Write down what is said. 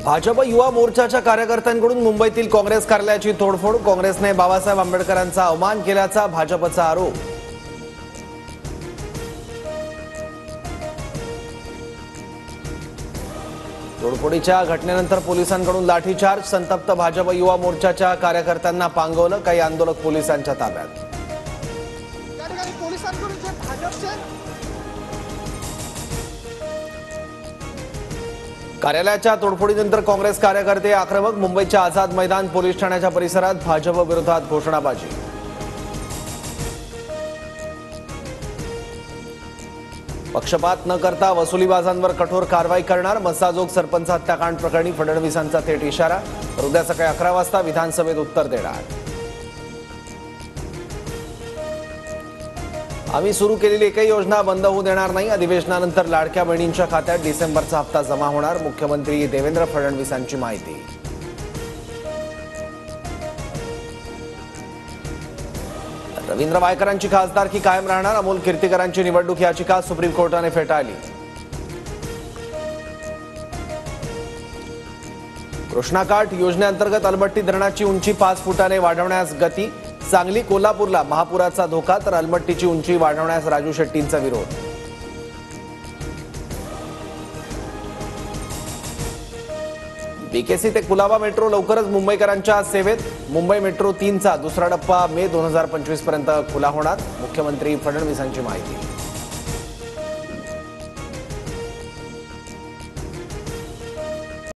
भाजप युवा मोर्चाच्या कार्यकर्त्यांकडून मुंबईतील काँग्रेस कार्यालयाची तोडफोड। काँग्रेसने बाबासाहेब आंबेडकरांचा अवमान केल्याचा भाजपचा आरोप। तोडफोडीच्या घटनेनंतर पोलिसांकडून लाठीचार्ज। संतप्त भाजप युवा मोर्चाच्या कार्यकर्त्यांना पांगवलं। काही आंदोलक पोलिसांच्या ताब्यात। कार्यालयाच्या तोडफोडीनंतर काँग्रेस कार्यकर्ते आक्रमक। मुंबईच्या आझाद मैदान पोलीस ठाण्याच्या परिसरात भाजप विरोधात घोषणाबाजी। पक्षपात न करता वसुलीबाजांवर कठोर कारवाई करणार। मस्साजोग सरपंच हत्याकांड प्रकरणी फडणवीसांचा थेट इशारा। उद्या सकाळी 11 वाजता विधानसभेत उत्तर देणार। आम्ही सुरू केलेली एकही योजना बंद होऊ देणार नाही। अधिवेशनानंतर लाडक्या बहिणींच्या खात्यात डिसेंबरचा हप्ता जमा होणार। मुख्यमंत्री देवेंद्र फडणवीसांची माहिती। रवींद्र वायकरांची खासदारकी कायम राहणार। अमोल कीर्तीकरांची निवडणूक याचिका सुप्रीम कोर्टाने फेटाळली। कृष्णाकाठ योजनेअंतर्गत अलमट्टी धरणाची उंची 5 फुटाने वाढवण्यास गती। सांगली कोल्हापूरला महापुराचा धोका, तर अलमट्टीची उंची वाढवण्यास राजू शेट्टींचा विरोध। बीकेसी ते कुलाबा मेट्रो लवकरच मुंबईकरांच्या सेवेत। मुंबई मेट्रो 3चा दुसरा टप्पा मे 2025 पर्यंत खुला होणार। मुख्यमंत्री फडणवीसांची माहिती।